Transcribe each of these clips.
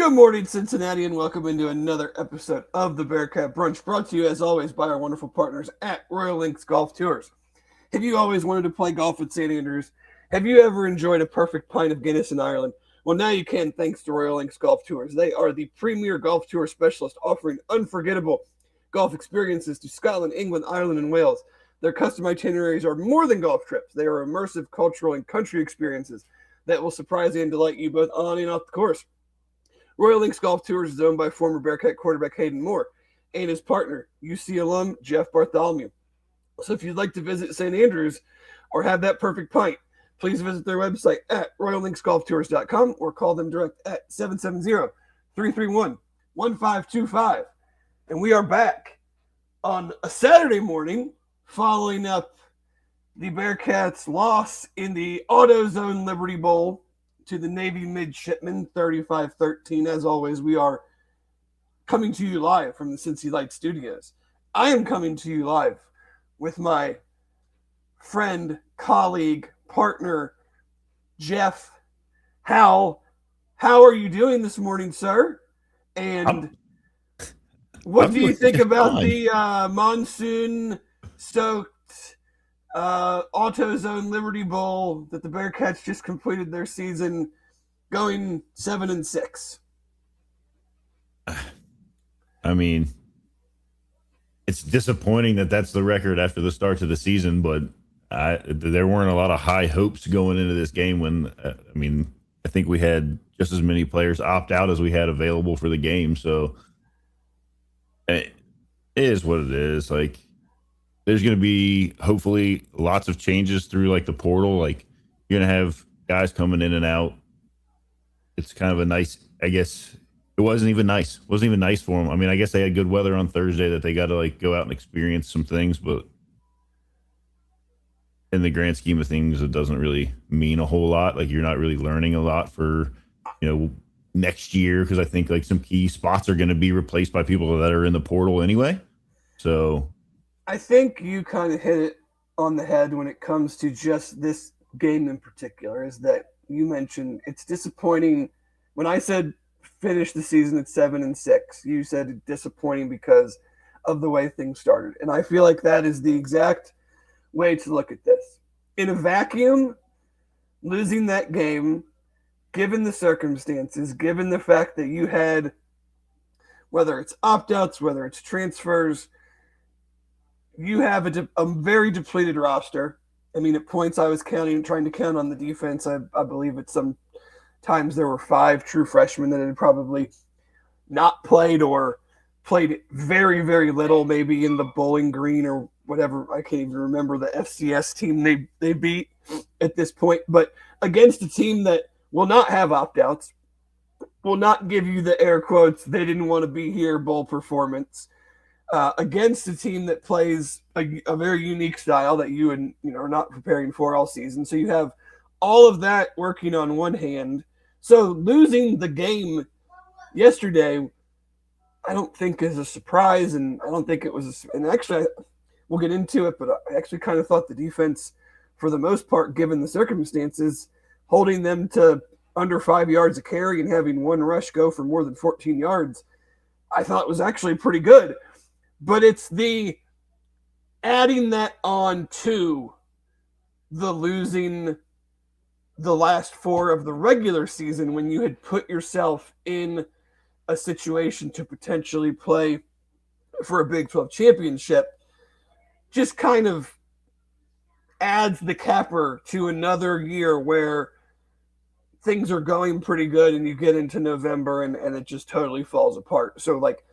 Good morning, Cincinnati, and welcome into another episode of the Bearcat Brunch, brought to you as always by our wonderful partners at Royal Links Golf Tours. Have you always wanted to play golf with St. Andrews? Have you ever enjoyed a perfect pint of Guinness in Ireland? Well, now you can thanks to Royal Links Golf Tours. They are the premier golf tour specialist offering unforgettable golf experiences to Scotland, England, Ireland, and Wales. Their custom itineraries are more than golf trips. They are immersive cultural and country experiences that will surprise and delight you both on and off the course. Royal Links Golf Tours is owned by former Bearcat quarterback Hayden Moore and his partner, UC alum Jeff Bartholomew. So if you'd like to visit St. Andrews or have that perfect pint, please visit their website at royallinksgolftours.com or call them direct at 770-331-1525. And we are back on a Saturday morning following up the Bearcats' loss in the AutoZone Liberty Bowl to the Navy Midshipmen, 35-13. As always, we are coming to you live from the Cincy Light Studios. I am coming to you live with my friend, colleague, partner, Jeff. How are you doing this morning, sir? And what do you think about fine. the monsoon-soaked AutoZone Liberty Bowl that the Bearcats just completed their season, going 7-6? I mean, it's disappointing that that's the record after the start of the season, but there weren't a lot of high hopes going into this game when, I think we had just as many players opt out as we had available for the game. So it is what it is. Like, there's going to be hopefully lots of changes through like the portal. Like, you're going to have guys coming in and out. It's kind of a nice, I guess it wasn't even nice. It wasn't even nice for them. I mean, I guess they had good weather on Thursday that they got to like go out and experience some things, but in the grand scheme of things, it doesn't really mean a whole lot. Like, you're not really learning a lot for, next year. Cause I think like some key spots are going to be replaced by people that are in the portal anyway. So I think you kind of hit it on the head when it comes to just this game in particular, is that you mentioned it's disappointing. When I said finish the season at 7-6, you said disappointing because of the way things started. And I feel like that is the exact way to look at this. In a vacuum, losing that game, given the circumstances, given the fact that you had, whether it's opt-outs, whether it's transfers, you have a very depleted roster. I mean, at points I was trying to count on the defense. I believe at some times there were 5 true freshmen that had probably not played or played very, very little, maybe in the Bowling Green or whatever. I can't even remember the FCS team they beat at this point. But against a team that will not have opt-outs, will not give you the air quotes, they didn't want to be here bowl performance, against a team that plays a very unique style that you are not preparing for all season. So you have all of that working on one hand. So losing the game yesterday, I don't think is a surprise, and I don't think it was. And actually, we'll get into it, but I actually kind of thought the defense, for the most part, given the circumstances, holding them to under 5 yards a carry and having one rush go for more than 14 yards, I thought was actually pretty good. But it's the adding that on to the losing the last 4 of the regular season when you had put yourself in a situation to potentially play for a Big 12 championship, just kind of adds the capper to another year where things are going pretty good and you get into November and it just totally falls apart. So, like,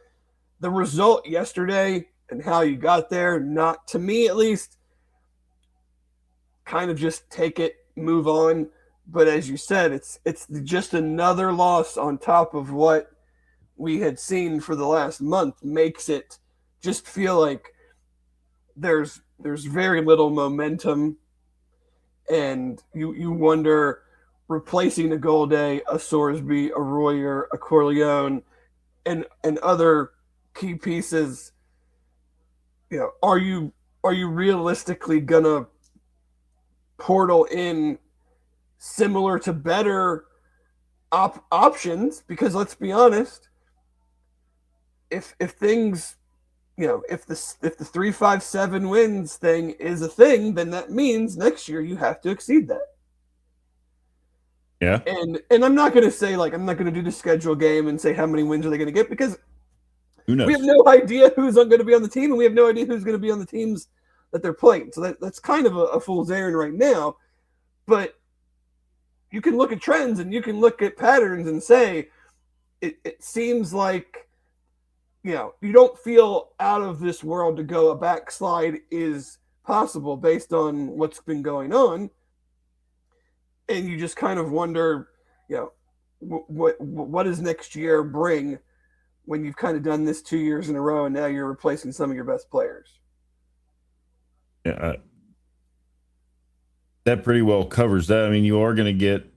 the result yesterday and how you got there, not to me at least, kind of just take it, move on. But as you said, it's just another loss on top of what we had seen for the last month, makes it just feel like there's very little momentum, and you wonder, replacing a Golday, a Sorsby, a Royer, a Corleone, and other key pieces, are you realistically gonna portal in similar to better options, because let's be honest, if things, if the 3-5-7 wins thing is a thing, then that means next year you have to exceed that. Yeah. And I'm not going to say, like, I'm not going to do the schedule game and say how many wins are they going to get, because Who we have knows? no idea who's going to be on the team, and we have no idea who's going to be on the teams that they're playing. So that's kind of a fool's errand right now. But you can look at trends and you can look at patterns and say it seems like, you don't feel out of this world to go a backslide is possible based on what's been going on, and you just kind of wonder, you know, what does next year bring when you've kind of done this 2 years in a row and now you're replacing some of your best players. Yeah, that pretty well covers that. I mean, you are going to get,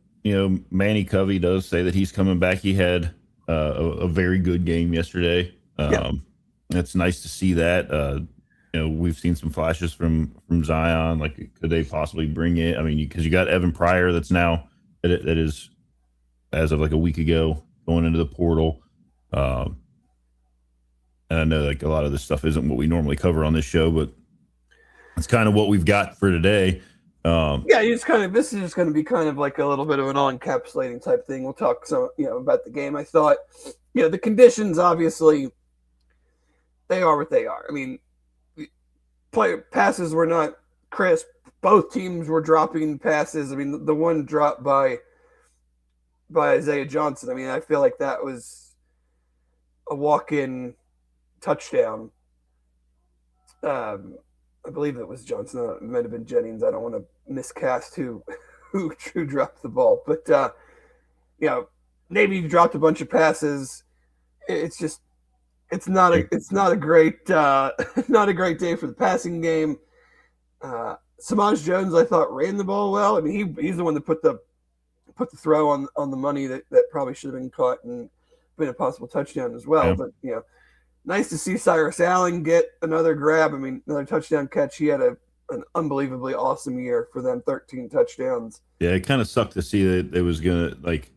Manny Covey does say that he's coming back. He had a very good game yesterday. Yeah, It's nice to see that. We've seen some flashes from Zion. Like, could they possibly bring it? I mean, because you got Evan Pryor that's now that is as of like a week ago going into the portal. And I know like a lot of this stuff isn't what we normally cover on this show, but it's kind of what we've got for today. Yeah, this is just kind of be kind of like a little bit of an all-encapsulating type thing. We'll talk some, about the game. I thought, the conditions, obviously, they are what they are. I mean, passes were not crisp. Both teams were dropping passes. I mean, the one drop by Isaiah Johnson, I mean, I feel like that was a walk-in touchdown. I believe it was Johnson. It might have been Jennings. I don't want to miscast who dropped the ball, but Navy dropped a bunch of passes. It's just it's not a great not a great day for the passing game. Samaj Jones, I thought, ran the ball well. I mean, he's the one that put the throw on the money that probably should have been caught and been a possible touchdown as well. yeah. But nice to see Cyrus Allen get another grab. I mean, another touchdown catch. He had an unbelievably awesome year for them, 13 touchdowns. Yeah, it kind of sucked to see that it was gonna like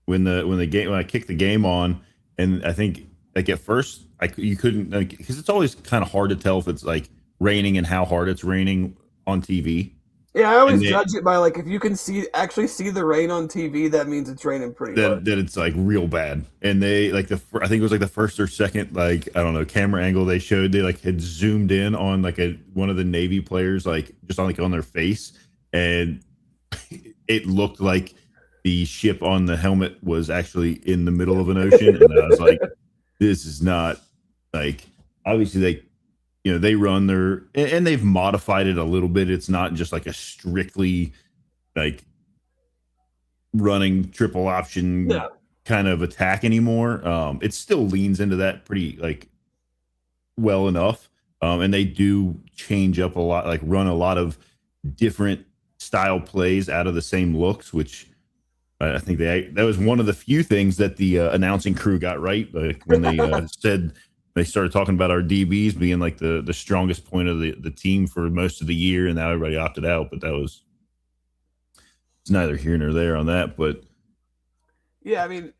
when I kicked the game on, and I think like at first you couldn't, like, because it's always kind of hard to tell if it's like raining and how hard it's raining on TV. Yeah, I always And judge it by, like, if you can actually see the rain on TV, that means it's raining pretty hard. That it's like real bad. And they like I think it was like the first or second, like, I don't know, camera angle they showed, they like had zoomed in on like one of the Navy players, like just on like on their face, and it looked like the ship on the helmet was actually in the middle of an ocean. And I was like, this is not, like, obviously they run their, and they've modified it a little bit. It's not just like a strictly like running triple option kind of attack anymore. It still leans into that pretty like well enough. And they do change up a lot, like run a lot of different style plays out of the same looks, which I think that was one of the few things that the announcing crew got right. Like when they said, they started talking about our DBs being like the strongest point of the team for most of the year, and now everybody opted out. But it's neither here nor there on that. But yeah, I mean,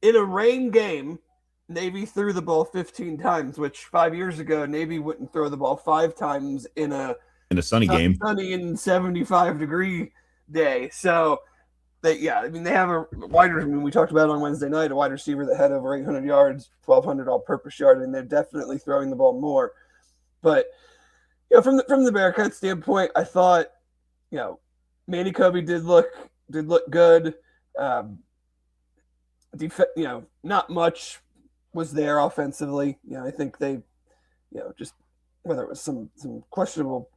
in a rain game, Navy threw the ball 15 times, which 5 years ago Navy wouldn't throw the ball 5 times in a sunny game, sunny and 75-degree day. So they have a wide receiver. I mean, we talked about it on Wednesday night, a wide receiver that had over 800 yards, 1,200 all-purpose yard, and they're definitely throwing the ball more. But from the Bearcat standpoint, I thought Manny Covey did look good. Not much was there offensively. I think they, just whether it was some questionable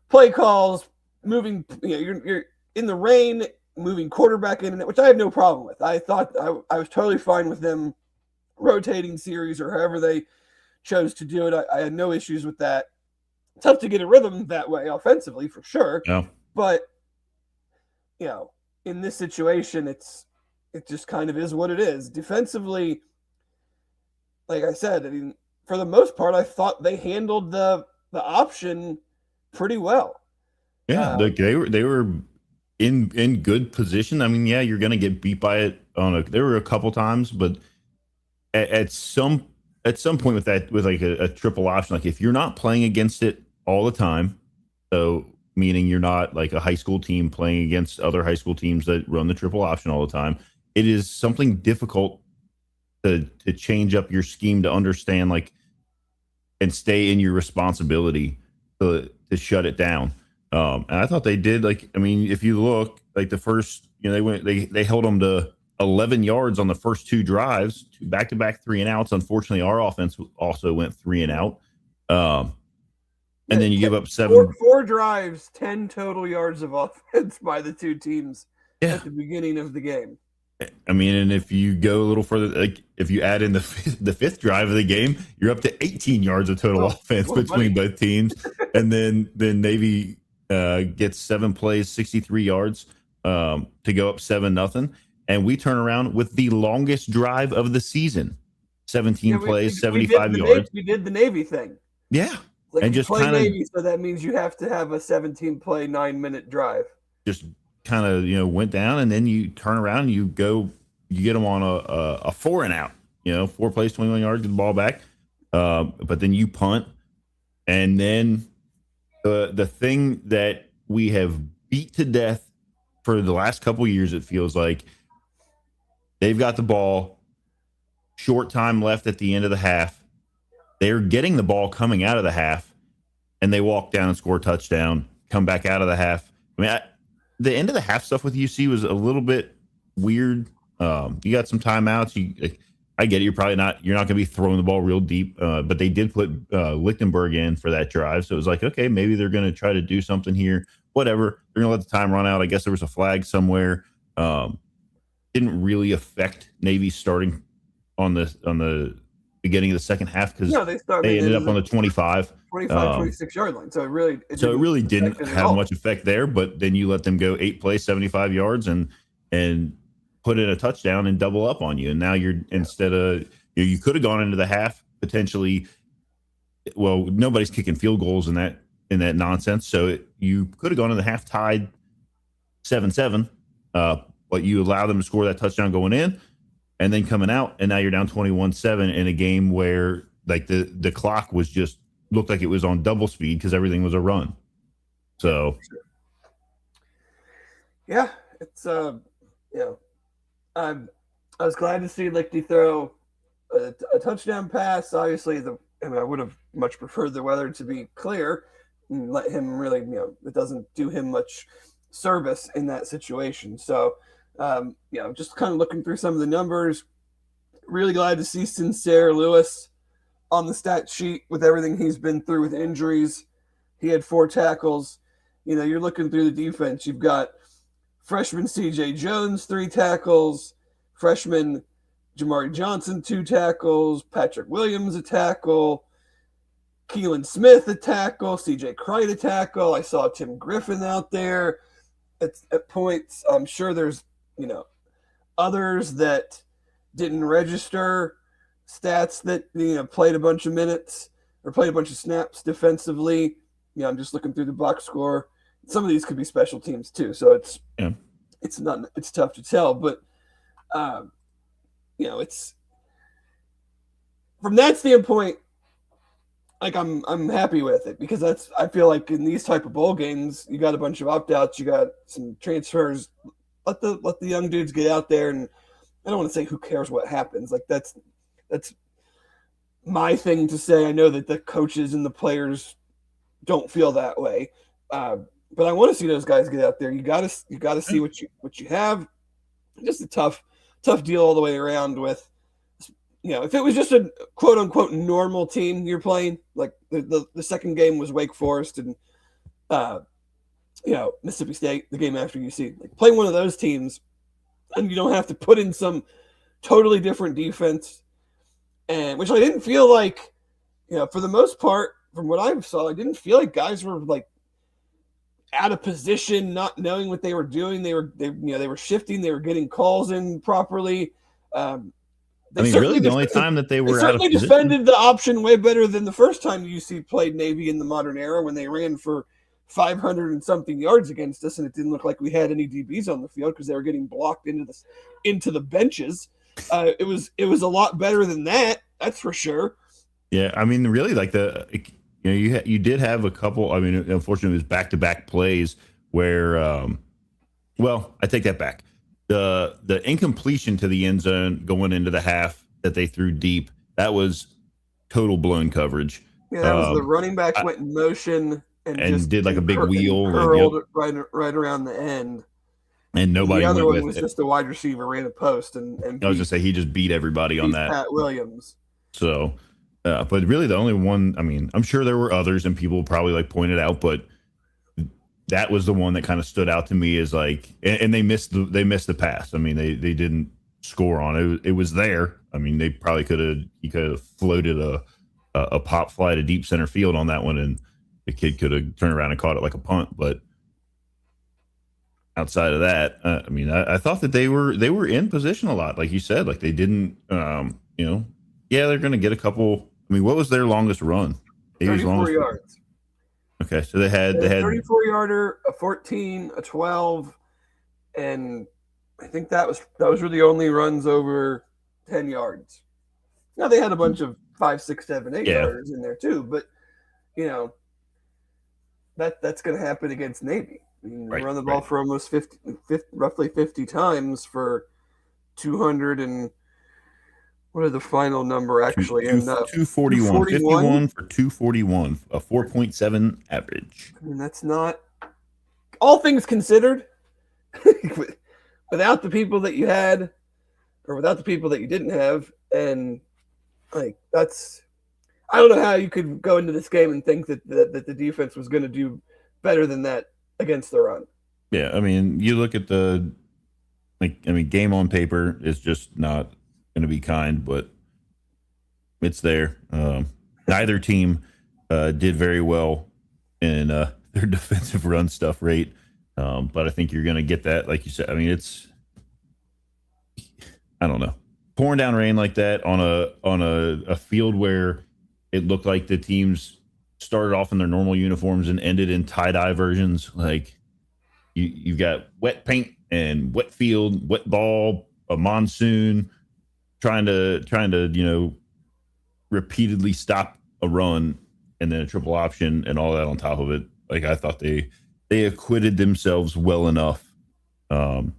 play calls, moving. You're in the rain, moving quarterback in it, which I have no problem with. I thought I was totally fine with them rotating series or however they chose to do it. I had no issues with that. Tough to get a rhythm that way offensively for sure. yeah. But in this situation, it just kind of is what it is. Defensively, like I said, I mean, for the most part, I thought they handled the option pretty well. Yeah, they were in good position. I mean, yeah, you're going to get beat by it on a. There were a couple times, but at some point with that, with like a triple option, like if you're not playing against it all the time, so meaning you're not like a high school team playing against other high school teams that run the triple option all the time, it is something difficult to change up your scheme to understand like and stay in your responsibility to shut it down. And I thought they did. Like, I mean, if you look, like the first, they held them to 11 yards on the first two drives, back to back 3-and-outs. Unfortunately, our offense also went 3-and-out. And then you give up four drives, 10 total yards of offense by the two teams at the beginning of the game. I mean, and if you go a little further, like if you add in the fifth drive of the game, you're up to 18 yards of total offense between both teams. And then Navy gets 7 plays, 63 yards to go up 7-0. And we turn around with the longest drive of the season, 17 plays, 75 yards. We did the Navy thing. Yeah. Like, and just play Navy, so that means you have to have a 17-play, 9-minute drive. Just kind of went down, and then you turn around and you get them on a 4-and-out, 4 plays, 21 yards, get the ball back, but then you punt, and then the thing that we have beat to death for the last couple of years, it feels like they've got the ball, short time left at the end of the half, they're getting the ball coming out of the half, and they walk down and score a touchdown, come back out of the half. I mean, the end of the half stuff with UC was a little bit weird. You got some timeouts. I get it. You're not going to be throwing the ball real deep, but they did put Lichtenberg in for that drive. So it was like, okay, maybe they're going to try to do something here. Whatever. They're going to let the time run out. I guess there was a flag somewhere. Didn't really affect Navy starting on the beginning of the second half because they ended up on the 25, 26-yard line. So it really didn't have much effect there. But then you let them go 8 plays, 75 yards, and put in a touchdown and double up on you. And now instead of you could have gone into the half potentially. Well, nobody's kicking field goals in that nonsense. So you could have gone in the half tied 7-7, but you allow them to score that touchdown going in. And then coming out, and now you're down 21-7 in a game where like the clock was just looked like it was on double speed because everything was a run. So, yeah, it's I was glad to see Lichty throw a touchdown pass. Obviously, I would have much preferred the weather to be clear and let him really, it doesn't do him much service in that situation. So. Just kind of looking through some of the numbers, really glad to see Sincere Lewis on the stat sheet with everything he's been through with injuries. He had 4 tackles. You're looking through the defense. You've got freshman CJ Jones, 3 tackles, freshman Jamari Johnson, 2 tackles, Patrick Williams, a tackle, Keelan Smith, a tackle, CJ Cright, a tackle. I saw Tim Griffin out there at points. I'm sure there's others that didn't register stats that, played a bunch of minutes or played a bunch of snaps defensively. I'm just looking through the box score. Some of these could be special teams too. So it's tough to tell, but it's from that standpoint, like I'm happy with it because I feel like in these type of bowl games, you got a bunch of opt-outs, you got some transfers. Let the young dudes get out there, and I don't want to say who cares what happens. Like that's my thing to say. I know that the coaches and the players don't feel that way, but I want to see those guys get out there. You got to see what you have. Just a tough deal all the way around. With if it was just a quote unquote normal team you're playing, like the second game was Wake Forest and Mississippi State, the game after UC, like play one of those teams, and you don't have to put in some totally different defense, and which I didn't feel like, for the most part, from what I saw, I didn't feel like guys were like out of position, not knowing what they were doing. They were shifting, they were getting calls in properly. Really, the only time that they were out of position, defended the option way better than the first time UC played Navy in the modern era when they ran for 500 and something yards against us, and it didn't look like we had any DBs on the field because they were getting blocked into the benches. It was a lot better than that. That's for sure. Yeah, I mean, really, like you did have a couple. I mean, unfortunately, it was back-to-back plays where, well, I take that back. The incompletion to the end zone going into the half that they threw deep, that was total blown coverage. Yeah, that was the running back went in motion and just did like a big wheel, curled right around the end. And nobody. The other went one was just a wide receiver ran a post and I was gonna say he just beat everybody on that. Pat Williams. So, but really the only one. I mean, I'm sure there were others, and people probably like pointed out, but that was the one that kind of stood out to me as like, and they missed the pass. I mean, they didn't score on it. It was there. I mean, they probably he could have floated a pop fly to deep center field on that one, and the kid could have turned around and caught it like a punt. But outside of that, I mean, I thought that they were in position a lot, like you said. Like they didn't, yeah, they're going to get a couple. I mean, what was their longest run? 34 yards. Okay, so they had 34 yarder, a 14, a 12, and I think those were the only runs over 10 yards. Now they had a bunch of 5, 6, 7, 8 yarders in there too, but that's going to happen against Navy. I mean, they run the ball for almost roughly 50 times for 200 and what are the final number actually? 241. 51 for 241, a 4.7 average. I mean, that's not, all things considered, without the people that you had or without the people that you didn't have. And like, I don't know how you could go into this game and think that the defense was going to do better than that against the run. Yeah. I mean, you look at game on paper is just not going to be kind, but it's there. Neither team did very well in their defensive run stuff rate, but I think you're going to get that, like you said. I mean, I don't know, pouring down rain like that on a field where it looked like the teams started off in their normal uniforms and ended in tie-dye versions. Like you've got wet paint and wet field, wet ball, a monsoon, trying to repeatedly stop a run, and then a triple option and all that on top of it. Like I thought they acquitted themselves well enough. It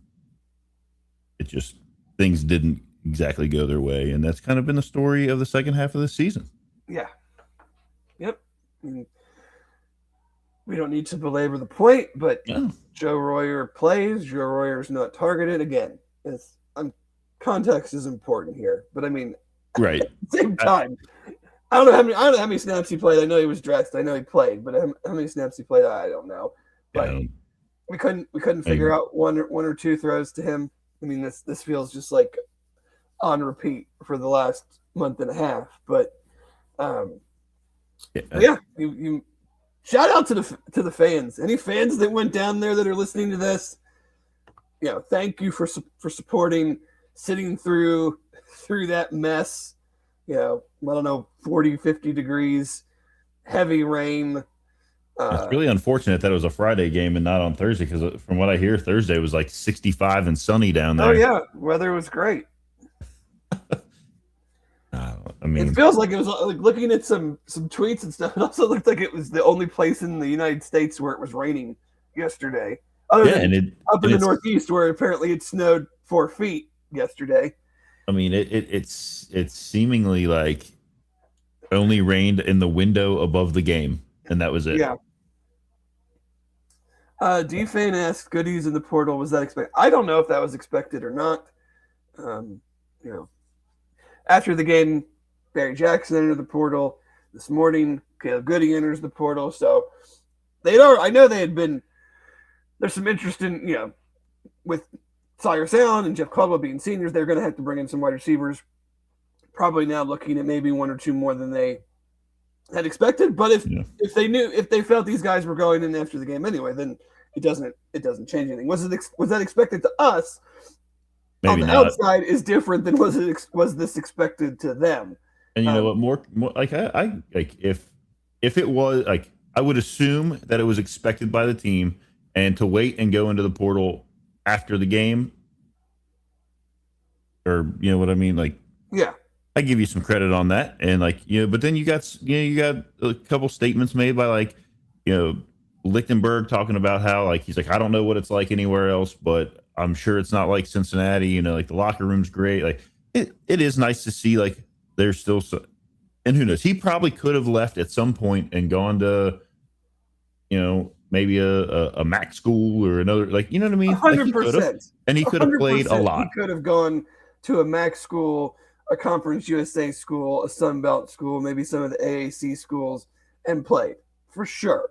just, things didn't exactly go their way, and that's kind of been the story of the second half of the season. Yeah. Yep. I mean, we don't need to belabor the point, but Joe Royer plays. Joe Royer's not targeted again. Context is important here, but I mean, right. At the same time, I don't know how many snaps he played. I know he was dressed. I know he played, but how many snaps he played, I don't know. But we couldn't figure out one or two throws to him. I mean, this feels just like on repeat for the last month and a half. But you shout out to the fans. Any fans that went down there that are listening to this, thank you for supporting. Sitting through that mess, I don't know, 40, 50 degrees, heavy rain. It's really unfortunate that it was a Friday game and not on Thursday, because from what I hear, Thursday was like 65 and sunny down there. Oh, yeah. Weather was great. I mean, it feels like it was like looking at some tweets and stuff. It also looked like it was the only place in the United States where it was raining yesterday. Other than up in the Northeast, where apparently it snowed 4 feet yesterday. I mean, it's seemingly like only rained in the window above the game, and that was it. Yeah. D-Fan asked, goodies in the portal, was that expected? I don't know if that was expected or not. After the game, Barry Jackson entered the portal. This morning, Caleb Goody enters the portal. So I know they had been, there's some interest in, with Cyrus Allen and Jeff Caldwell being seniors, they're going to have to bring in some wide receivers. Probably now looking at maybe one or two more than they had expected. But if they felt these guys were going in after the game anyway, then it doesn't change anything. Was that expected to us? Maybe on the not. outside is different than was this expected to them. And you know what? More like I like if it was like I would assume that it was expected by the team, and to wait and go into the portal after the game, or you know what I mean, like Yeah, I give you some credit on that, and like but then you got a couple statements made by like you know Lichtenberg talking about how like he's like I don't know what it's like anywhere else, but I'm sure it's not like Cincinnati. Like the locker room's great. Like it is nice to see like there's still so, and who knows, he probably could have left at some point and gone to maybe a Mac school or another, like you know what I mean, like he could have, 100%. and he A could have hundred played a percent. He lot. could have gone to a MAC school, a Conference USA school, a Sun Belt school, maybe some of the AAC schools, and played for sure.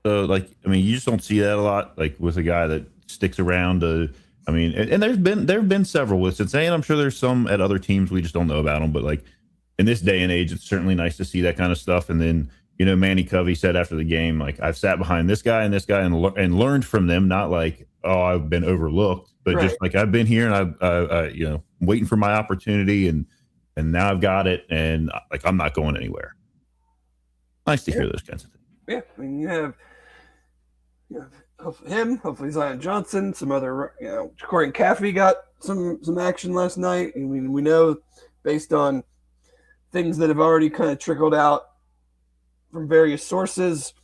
So, like, I mean, you just don't see that a lot, like with a guy that sticks around. I mean, and there have been several with Cincinnati, and I'm sure there's some at other teams we just don't know about them. But like in this day and age, it's certainly nice to see that kind of stuff. And then Manny Covey said after the game, like I've sat behind this guy and this guy and learned from them. Not like I've been overlooked, but Right. just like I've been here and waiting for my opportunity and now I've got it, and like I'm not going anywhere. Nice to hear those kinds of things. Yeah, I mean you have him, hopefully Zion Johnson, some other, Corey Caffey got some action last night. I mean, we know based on things that have already kind of trickled out from various sources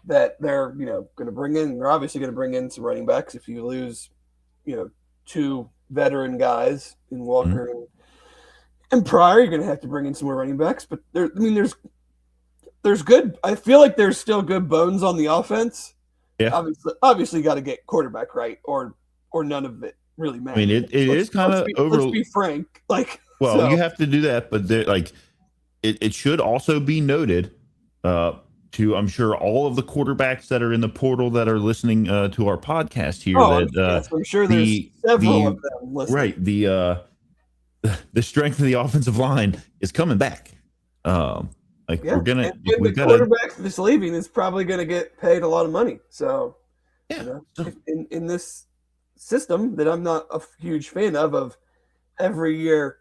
that they're, they're obviously going to bring in some running backs if you lose, two veteran guys in Walker and Pryor. You're going to have to bring in some more running backs, but there's good. I feel like there's still good bones on the offense. Yeah, obviously, got to get quarterback right, or none of it really matters. I mean, it is kind of over. Let's be frank. Like, well, you have to do that, but like, it should also be noted to I'm sure all of the quarterbacks that are in the portal that are listening to our podcast here. I'm sure there's several of them listening. Right, the strength of the offensive line is coming back. We're gonna. The quarterback that's leaving is probably going to get paid a lot of money. So, in this system that I'm not a huge fan of every year,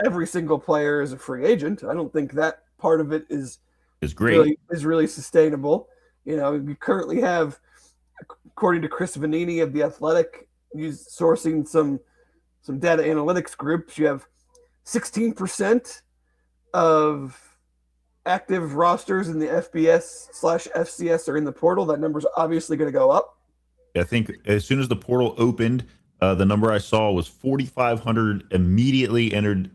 every single player is a free agent. I don't think that part of it is great. Really sustainable. We currently have, according to Chris Vanini of The Athletic, sourcing some data analytics groups, you have 16% of active rosters in the FBS/FCS are in the portal. That number's obviously going to go up. I think as soon as the portal opened, the number I saw was 4,500 immediately entered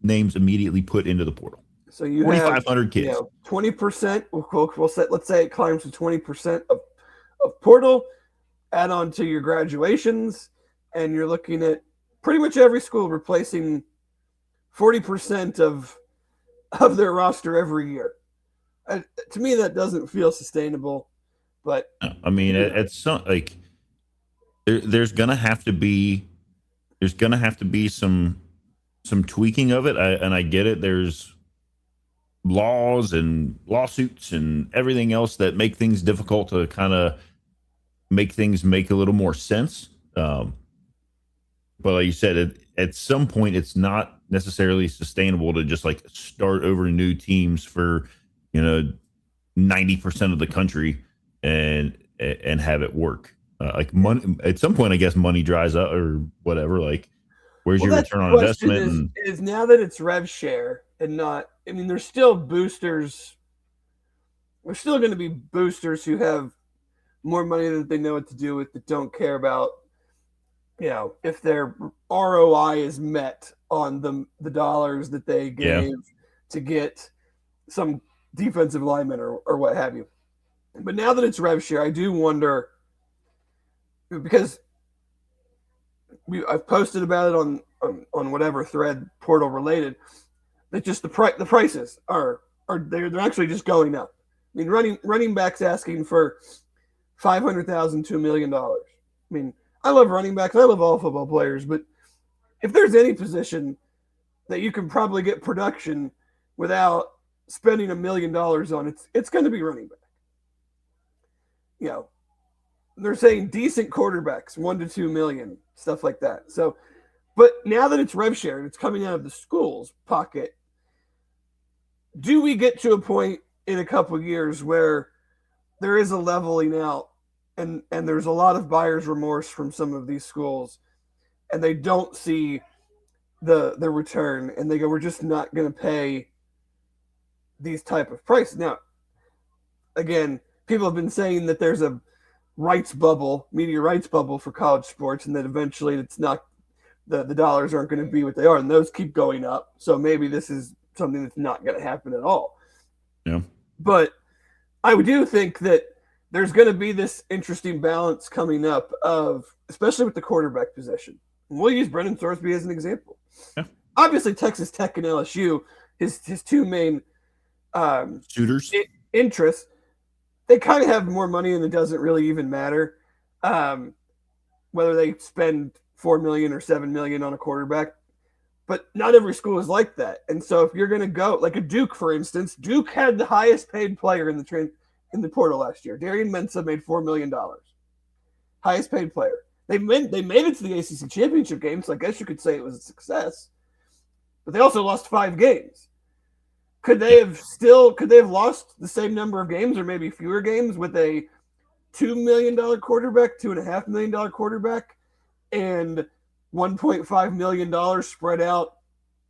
names immediately put into the portal. So you 4,500 kids. 20%. Let's say it climbs to 20% of portal. Add on to your graduations, and you're looking at pretty much every school replacing 40% of their roster every year. To me, that doesn't feel sustainable. But I mean, it's some like there's gonna have to be some tweaking of it. And I get it. There's laws and lawsuits and everything else that make things difficult to kind of make things make a little more sense. But like you said, at some point, it's not necessarily sustainable to just like start over new teams for 90% of the country and have it work. Like money at some point, I guess money dries up or whatever. Like, where's your return on investment? Is now that it's rev share and not. I mean, there's still boosters. There's still going to be boosters who have more money that they know what to do with, that don't care about, if their ROI is met on the dollars that they gave to get some defensive lineman or what have you. But now that it's rev share, I do wonder, because I've posted about it on whatever thread portal related, that just the prices are they're actually just going up. I mean, running backs asking for $500,000 to $1 million. I mean, I love running backs. I love all football players, but if there's any position that you can probably get production without spending $1 million on, it's going to be running back. They're saying decent quarterbacks, 1 to 2 million, stuff like that. So, but now that it's rev share and it's coming out of the school's pocket, do we get to a point in a couple years where there is a leveling out, and there's a lot of buyer's remorse from some of these schools, and they don't see the return, and they go, we're just not going to pay these type of prices. Now, again, people have been saying that there's a rights bubble, media rights bubble for college sports, and that eventually it's not the dollars aren't going to be what they are, and those keep going up. So maybe this is something that's not going to happen at all. Yeah. But I do think that there's going to be this interesting balance coming up of, especially with the quarterback position. And we'll use Brendan Thorsby as an example. Yeah. Obviously, Texas Tech and LSU, his two main shooters interests, they kind of have more money, and it doesn't really even matter whether they spend $4 million or $7 million on a quarterback. But not every school is like that. And so if you're going to go, like a Duke, for instance, Duke had the highest paid player in the portal last year. Darian Mensah made $4 million. Highest paid player. They made it to the ACC championship game, so I guess you could say it was a success. But they also lost 5 games. Could they have lost the same number of games or maybe fewer games with a $2 million quarterback, $2.5 million quarterback, and $1.5 million spread out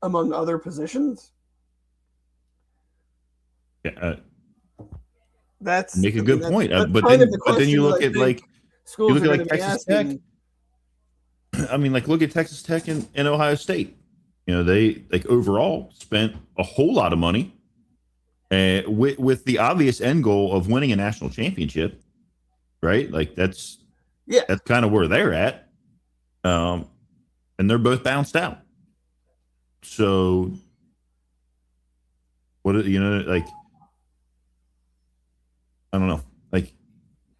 among other positions? Yeah, that's make a good point. That's but then you look at like schools are like Texas Tech. I mean, like look at Texas Tech and Ohio State. You know, they like overall spent a whole lot of money, with the obvious end goal of winning a national championship, right? Like that's kind of where they're at, and they're both bounced out. So, what like I don't know, like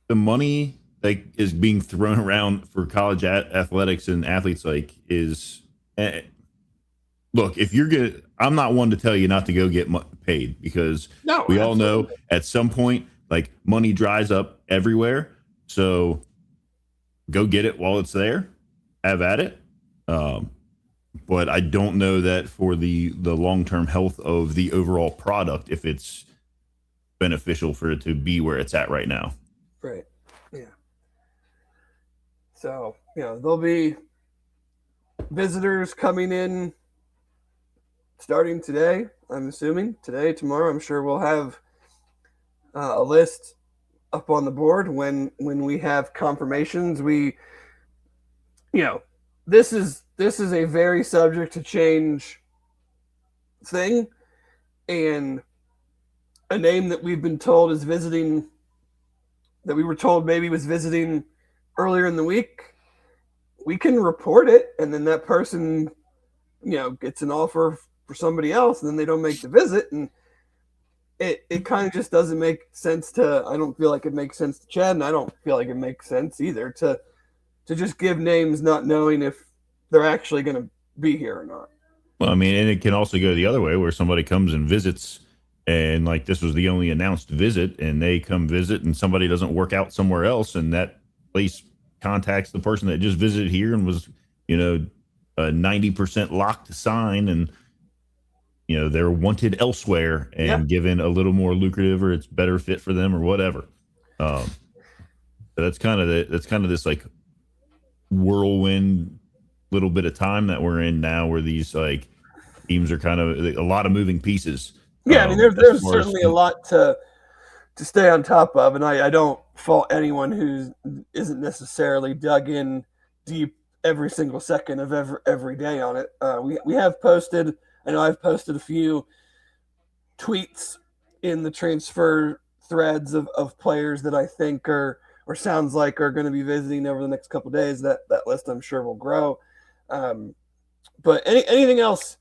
the money like is being thrown around for college athletics and athletes like is. Look, if you're gonna, I'm not one to tell you not to go get paid because we all know at some point, like money dries up everywhere. So go get it while it's there. Have at it. But I don't know that for the long-term health of the overall product, if it's beneficial for it to be where it's at right now. Right. Yeah. So, there'll be visitors coming in starting today, I'm assuming. Today, tomorrow, I'm sure we'll have a list up on the board when we have confirmations. This is a very subject to change thing, and a name that we've been told is visiting, that we were told maybe was visiting earlier in the week. We can report it, and then that person, gets an offer for somebody else, and then they don't make the visit, and it kind of just doesn't make sense I don't feel like it makes sense to Chad, and I don't feel like it makes sense either to just give names not knowing if they're actually going to be here or not. Well, I mean, and it can also go the other way where somebody comes and visits, and like this was the only announced visit, and they come visit, and somebody doesn't work out somewhere else, and that place contacts the person that just visited here and was, 90% locked to sign, and they're wanted elsewhere and given a little more lucrative, or it's better fit for them or whatever. So that's kind of this like whirlwind little bit of time that we're in now, where these like teams are kind of a lot of moving pieces. Yeah, I mean, there's certainly a lot to stay on top of, and I don't fault anyone who isn't necessarily dug in deep every single second of every day on it. We have posted. I know I've posted a few tweets in the transfer threads of players that I think or sounds like are going to be visiting over the next couple of days. That list I'm sure will grow. But anything else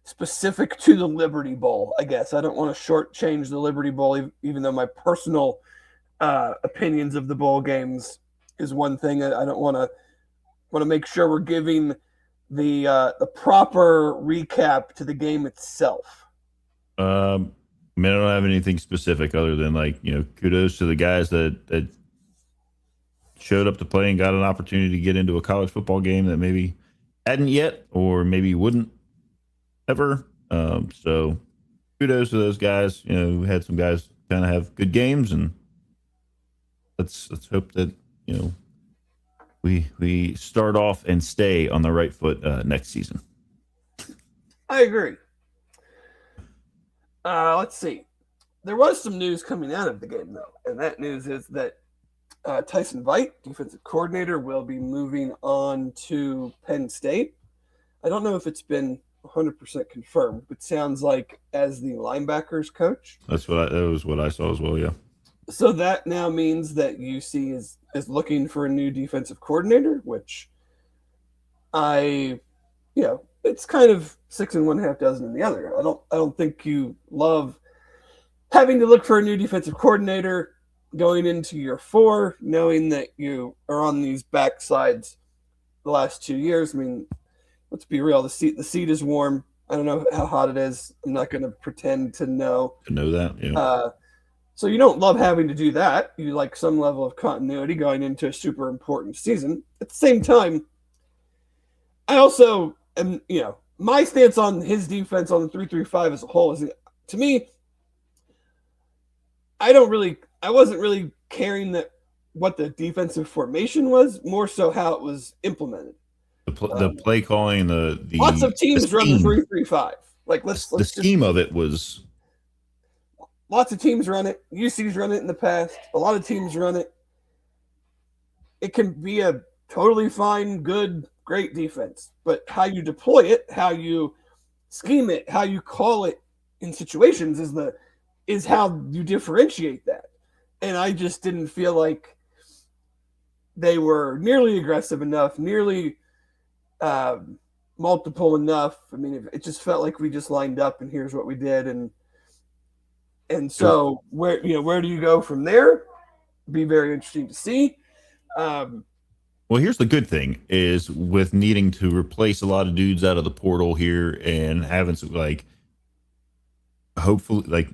specific to the Liberty Bowl? I guess I don't want to shortchange the Liberty Bowl, even though my personal opinions of the bowl games is one thing. I don't want to make sure we're giving the proper recap to the game itself. I mean, I don't have anything specific other than kudos to the guys that showed up to play and got an opportunity to get into a college football game that maybe hadn't yet or maybe wouldn't ever. So kudos to those guys. We had some guys kind of have good games, and let's hope that we start off and stay on the right foot next season. I agree. Let's see. There was some news coming out of the game, though, and that news is that Tyson Veit, defensive coordinator, will be moving on to Penn State. I don't know if it's been 100% confirmed, but sounds like as the linebackers coach. That was what I saw as well. Yeah. So that now means that UC is looking for a new defensive coordinator, which it's kind of 6 and 1/2 dozen in the other. I don't think you love having to look for a new defensive coordinator going into year 4, knowing that you are on these backsides the last 2 years. I mean, let's be real. The seat is warm. I don't know how hot it is. I'm not going to pretend to know. To know that, yeah. So you don't love having to do that. You like some level of continuity going into a super important season. At the same time, I also am, my stance on his defense on the 3-3-5 as a whole is, to me, I wasn't really caring that what the defensive formation was, more so how it was implemented. The play calling, the lots of teams run the 3-3-5. Like the scheme of it was. Lots of teams run it. UC's run it in the past. A lot of teams run it. It can be a totally fine, good, great defense, but how you deploy it, how you scheme it, how you call it in situations is how you differentiate that. And I just didn't feel like they were nearly aggressive enough, nearly multiple enough. I mean, it just felt like we just lined up and here's what we did. And so where do you go from there? Be very interesting to see. Well, here's the good thing is with needing to replace a lot of dudes out of the portal here and having some, hopefully,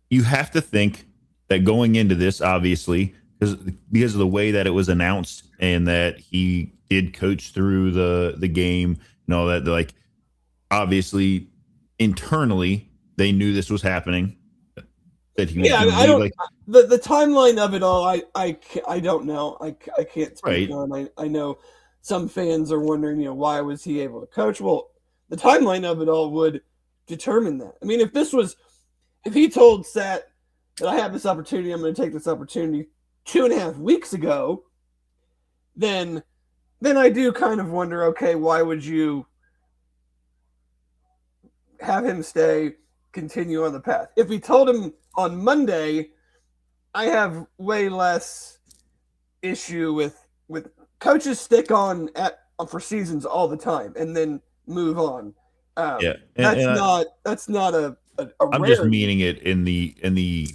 you have to think that going into this, obviously, because of the way that it was announced and that he did coach through the game and all that, obviously internally they knew this was happening. That he was I don't the timeline of it all. I don't know. I can't speak on. I know some fans are wondering, why was he able to coach? Well, the timeline of it all would determine that. I mean, if he told Sat that I have this opportunity, I'm going to take this opportunity 2.5 weeks ago, then I do kind of wonder, okay, why would you have him stay, continue on the path? If he told him on Monday, I have way less issue with coaches stick on for seasons all the time and then move on. That's not a I'm just meaning it in the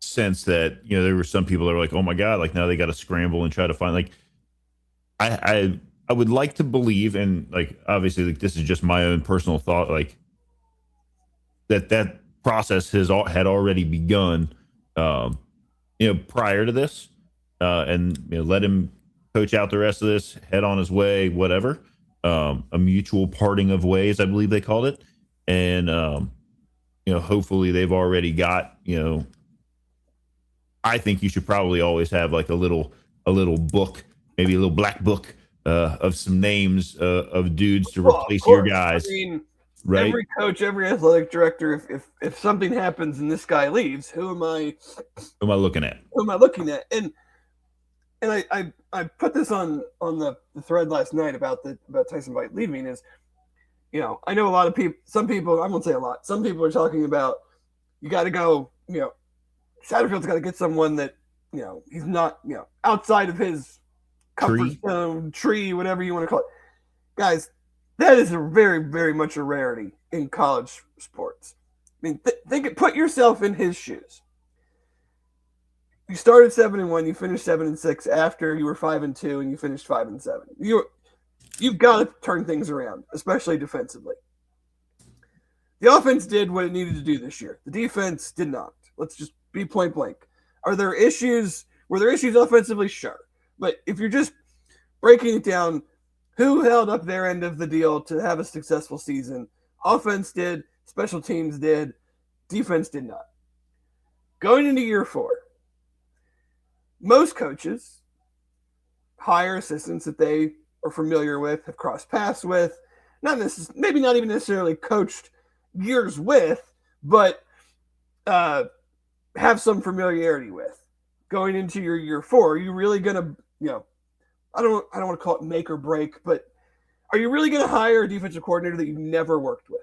sense that there were some people that were like, oh my god, now they got to scramble and try to find I would like to believe, and obviously this is just my own personal thought, that process had already begun prior to this, and let him coach out the rest of this, head on his way, whatever, a mutual parting of ways, I believe they called it. And hopefully they've already got, I think you should probably always have a little book, maybe a little black book of some names of dudes to replace your guys. I mean, right? Every coach, every athletic director, if something happens and this guy leaves, who am I looking at? Who am I looking at? And I put this on the thread last night about Tyson Veit leaving. Is I know a lot of people. Some people, I won't say a lot. Some people are talking about you got to go. Satterfield's got to get someone that he's not outside of his comfort zone, tree, whatever you want to call it. Guys, that is a very, very much a rarity in college sports. I mean, put yourself in his shoes. You started 7-1, you finished 7-6 after you were 5-2, and you finished 5-7. You've got to turn things around, especially defensively. The offense did what it needed to do this year. The defense did not. Let's just be point blank. Are there issues? Were there issues offensively? Sure. But if you're just breaking it down, who held up their end of the deal to have a successful season? Offense did. Special teams did. Defense did not. Going into year 4, most coaches hire assistants that they are familiar with, have crossed paths with, maybe not even necessarily coached years with, but have some familiarity with. Going into your year 4, are you really gonna, I don't want to call it make or break, but are you really going to hire a defensive coordinator that you've never worked with?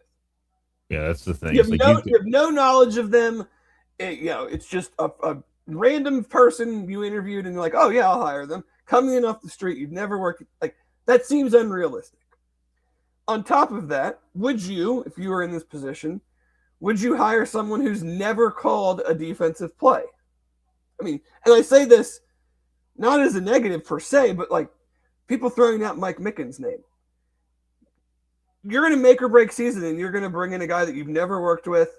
Yeah, that's the thing. You have no knowledge of them. It's just a random person you interviewed, and you're like, oh yeah, I'll hire them. Coming in off the street, you've never worked. Like, that seems unrealistic. On top of that, would you, if you were in this position, would you hire someone who's never called a defensive play? I mean, and I say this not as a negative per se, but like people throwing out Mike Mickens' name. You're in a make or break season, and you're going to bring in a guy that you've never worked with,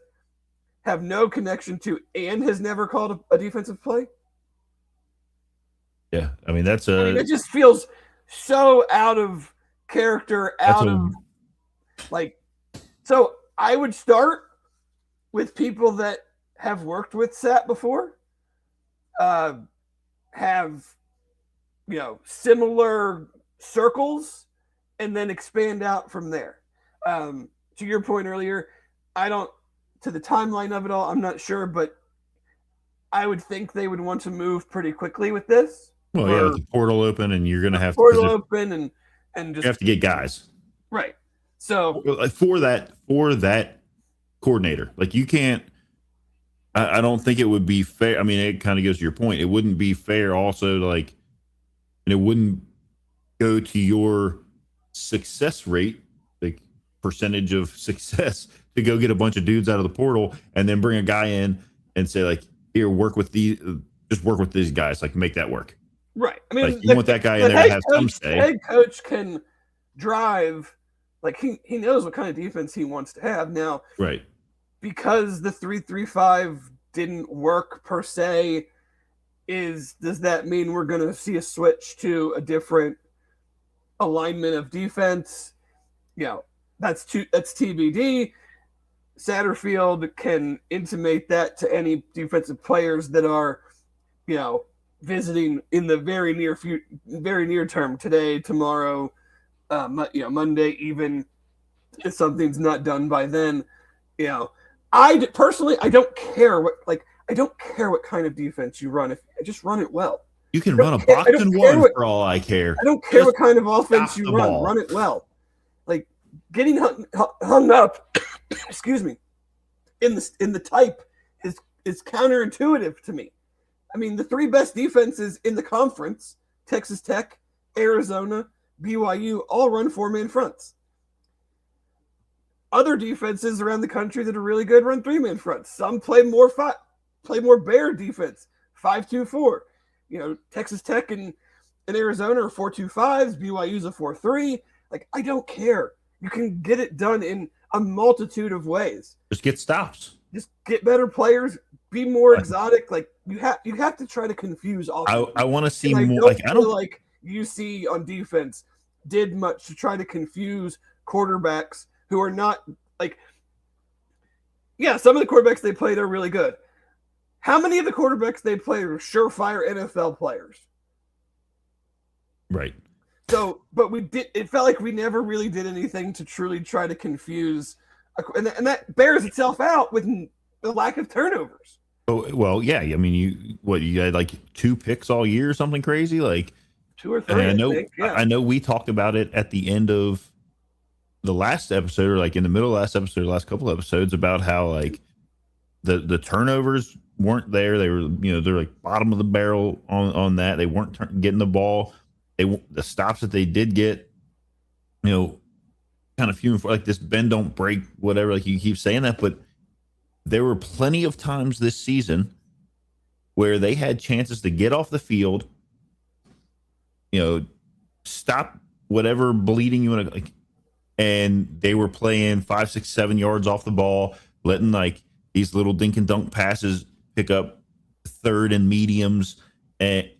have no connection to, and has never called a defensive play. Yeah, I mean it just feels so out of character, So I would start with people that have worked with Sat before, have similar circles, and then expand out from there. To your point earlier, to the timeline of it all, I'm not sure, but I would think they would want to move pretty quickly with this. Well, yeah, with the portal open, and you're going to have portal open and just you have to get guys. Right. So for that coordinator, like you can't. I don't think it would be fair. I mean, it kind of goes to your point. It wouldn't be fair also to and it wouldn't go to your success rate, like percentage of success, to go get a bunch of dudes out of the portal and then bring a guy in and say, like, here, just work with these guys, like make that work. Right. I mean, you want that guy in there to have some say. The head coach can drive, like he knows what kind of defense he wants to have now. Right. Because the 3-3-5 didn't work per se, does that mean we're going to see a switch to a different alignment of defense? That's TBD. Satterfield can intimate that to any defensive players that are, visiting in the very near term, today, tomorrow, Monday, even if something's not done by then. I personally, I don't care what kind of defense you run. If just run it well. You can run a box and one for all I care. I don't care what kind of offense you run. Run it well. Like getting hung up, excuse me, in the type is counterintuitive to me. I mean, the 3 best defenses in the conference, Texas Tech, Arizona, BYU, all run 4-man fronts. Other defenses around the country that are really good run 3-man fronts. Some play more bear defense, 5-2-4. Texas Tech and Arizona are 4-2-5s. BYU's a 4-3. Like, I don't care. You can get it done in a multitude of ways. Just get stops. Just get better players. Be more exotic. Like you have to try to confuse offense. I want to see more. Like I don't like UC on defense did much to try to confuse quarterbacks who are not some of the quarterbacks they played are really good. How many of the quarterbacks they played are surefire NFL players? Right. So, but it felt like we never really did anything to truly try to confuse, and that bears itself out with the lack of turnovers. Oh, well, yeah. I mean, you had like 2 picks all year or something crazy, like 2 or 3. I know we talked about it at the end of the last episode, or like in the middle of last episode, the last couple episodes, about how like the turnovers weren't there. They were, they're like bottom of the barrel on that. They weren't getting the ball. The stops that they did get, kind of few and far, like this bend don't break, whatever. Like you keep saying that, but there were plenty of times this season where they had chances to get off the field, stop whatever bleeding you want to, like, and they were playing 5, 6, 7 yards off the ball, letting like these little dink and dunk passes pick up third and mediums, and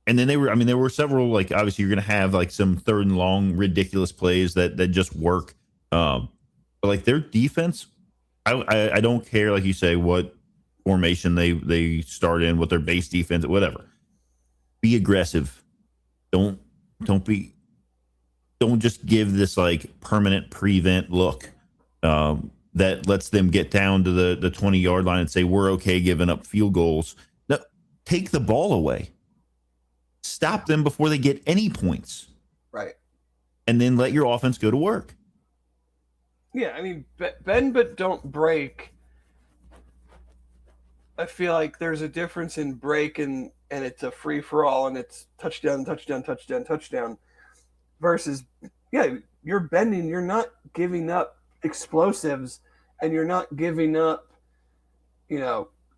then there were several, like, obviously you're going to have like some third and long ridiculous plays that just work. But like their defense, I don't care, like you say, what formation they start in, with their base defense, whatever. Be aggressive. Don't be don't just give this like permanent prevent look that lets them get down to the 20-yard line and say we're okay giving up field goals. No, take the ball away. Stop them before they get any points. Right. And then let your offense go to work. Yeah, I mean, bend but don't break. I feel like there's a difference in break and it's a free for all and it's touchdown, touchdown, touchdown, touchdown versus, yeah, you're bending. You're not giving up explosives and you're not giving up,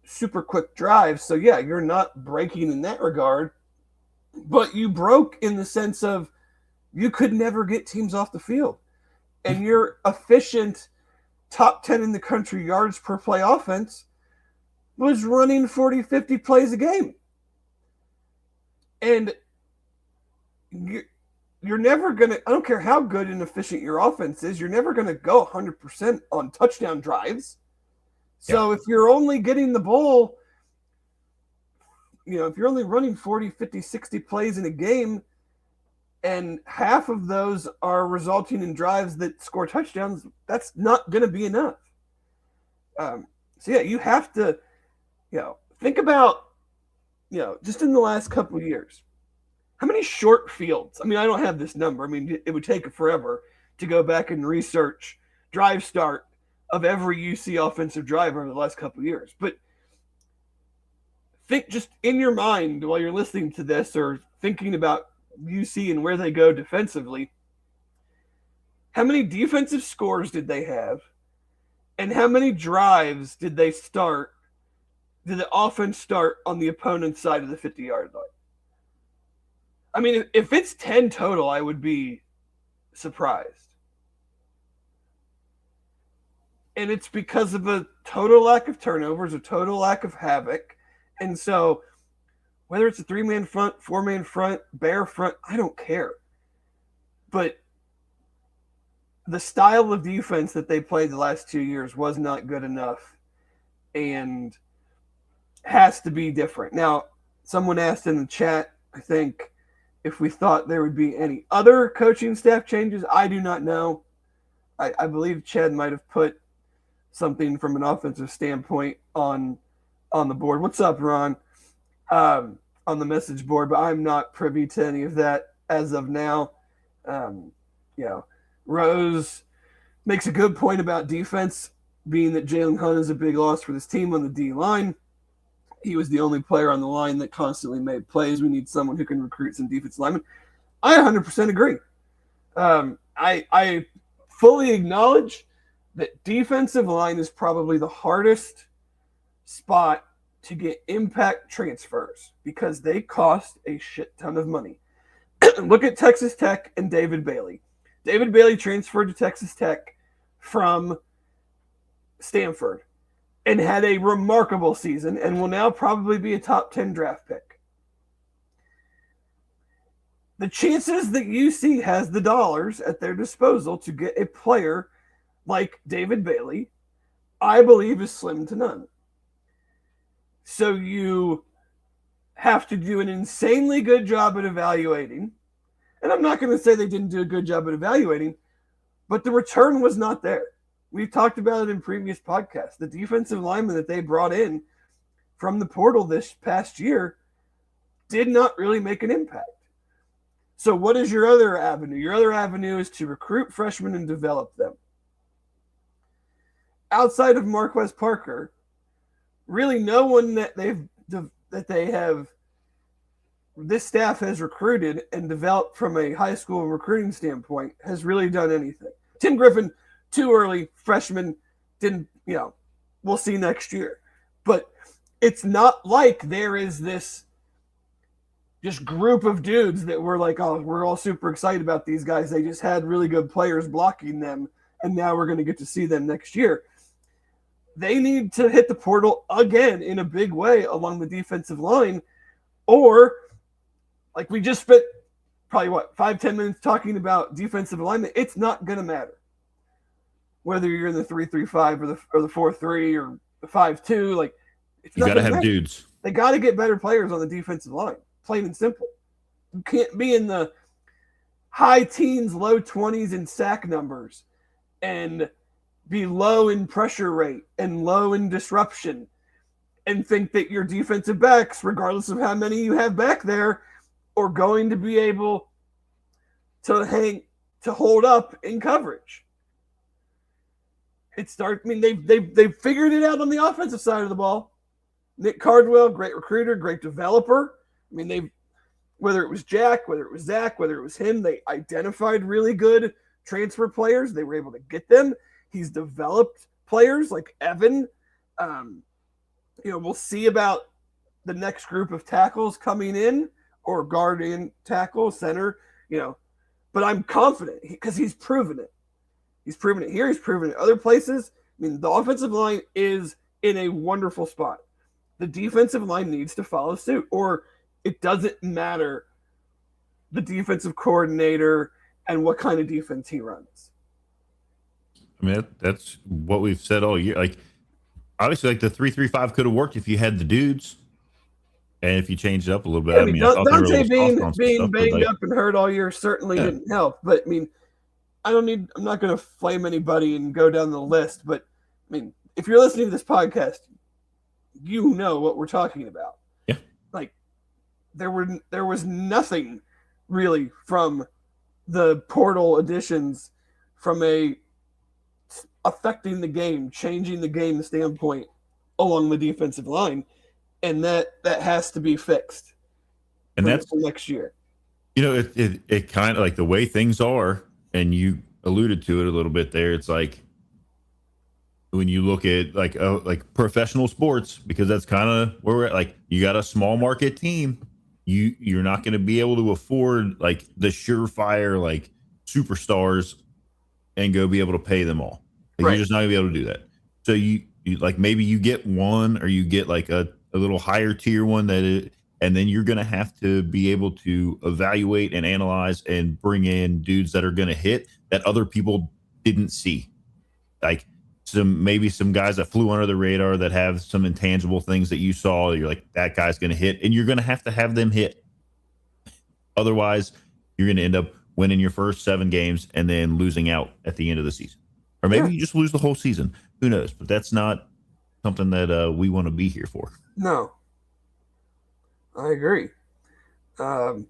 super quick drives. So, yeah, you're not breaking in that regard, but you broke in the sense of you could never get teams off the field. And your efficient top 10 in the country yards per play offense was running 40, 50 plays a game. And you're never going to, I don't care how good and efficient your offense is, you're never going to go 100% on touchdown drives. So if you're only getting the ball, if you're only running 40, 50, 60 plays in a game, and half of those are resulting in drives that score touchdowns, that's not going to be enough. You have to, think about, just in the last couple of years, how many short fields? I mean, I don't have this number. I mean, it would take forever to go back and research drive start of every UC offensive drive over the last couple of years. But think just in your mind while you're listening to this or thinking about UC and where they go defensively, how many defensive scores did they have and how many drives did the offense start on the opponent's side of the 50-yard line? I mean, if it's 10 total, I would be surprised. And it's because of a total lack of turnovers, a total lack of havoc. And so whether it's a 3-man front, 4-man front, bear front, I don't care. But the style of defense that they played the last 2 years was not good enough and has to be different. Now, someone asked in the chat, I think, if we thought there would be any other coaching staff changes. I do not know. I believe Chad might have put something from an offensive standpoint on the board. What's up, Ron? On the message board, but I'm not privy to any of that as of now. Rose makes a good point about defense, being that Jalen Hunt is a big loss for this team on the D line. He was the only player on the line that constantly made plays. We need someone who can recruit some defensive linemen. I 100% agree. I fully acknowledge that defensive line is probably the hardest spot to get impact transfers because they cost a shit ton of money. Look at Texas Tech and David Bailey. David Bailey transferred to Texas Tech from Stanford and had a remarkable season and will now probably be a top 10 draft pick. The chances that UC has the dollars at their disposal to get a player like David Bailey, I believe, is slim to none. So you have to do an insanely good job at evaluating. And I'm not going to say they didn't do a good job at evaluating, but the return was not there. We've talked about it in previous podcasts. The defensive lineman that they brought in from the portal this past year did not really make an impact. So what is your other avenue? Your other avenue is to recruit freshmen and develop them. Outside of Marquez Parker, really no one that this staff has recruited and developed from a high school recruiting standpoint has really done anything. Tim Griffin, too early, freshman, didn't, we'll see next year. But it's not like there is this just group of dudes that we're like, oh, we're all super excited about these guys. They just had really good players blocking them, and now we're going to get to see them next year. They need to hit the portal again in a big way along the defensive line, or like we just spent probably 5-10 minutes talking about defensive alignment. It's not going to matter whether you're in the 3-3-5 or the 4-3 or the 5-2. Like It's You not got to going to have matter. dudes. They got to get better players on the defensive line, plain and simple. You can't be in the high teens, low 20s in sack numbers and be low in pressure rate and low in disruption and think that your defensive backs, regardless of how many you have back there, are going to be able to hold up in coverage. I mean, they've figured it out on the offensive side of the ball. Nick Cardwell, great recruiter, great developer. I mean, they've whether it was Jack, whether it was Zach, whether it was him, they identified really good transfer players. They were able to get them. He's developed players like Evan. We'll see about the next group of tackles coming in or guardian tackle, center, but I'm confident because he's proven it. He's proven it here. He's proven it other places. I mean, the offensive line is in a wonderful spot. The defensive line needs to follow suit, or it doesn't matter the defensive coordinator and what kind of defense he runs. I mean, that's what we've said all year. Like, obviously, like the 3-3-5 could have worked if you had the dudes. And if you changed it up a little bit, Yeah, I mean, I thought they were a Dante little soft on some being stuff, banged but like, up and hurt all year certainly didn't help. But I mean, I'm not going to flame anybody and go down the list. But I mean, if you're listening to this podcast, you know what we're talking about. Yeah. Like there was nothing really from the portal additions from a affecting the game, changing the game standpoint along the defensive line. And that has to be fixed. And that's for next year. It kind of like the way things are, and you alluded to it a little bit there. It's like when you look at like professional sports, because that's kind of where we're at. Like, you got a small market team, you're not going to be able to afford like the surefire like superstars and go be able to pay them all. Like, Right. You're just not gonna be able to do that. So you like maybe you get one, or you get like a little higher tier one and then you're gonna have to be able to evaluate and analyze and bring in dudes that are gonna hit that other people didn't see. Like maybe some guys that flew under the radar that have some intangible things that you saw. You're like, that guy's gonna hit, and you're gonna have to have them hit. Otherwise, you're gonna end up winning your first 7 games and then losing out at the end of the season. Or maybe you just lose the whole season. Who knows? But that's not something that we want to be here for. No. I agree. But,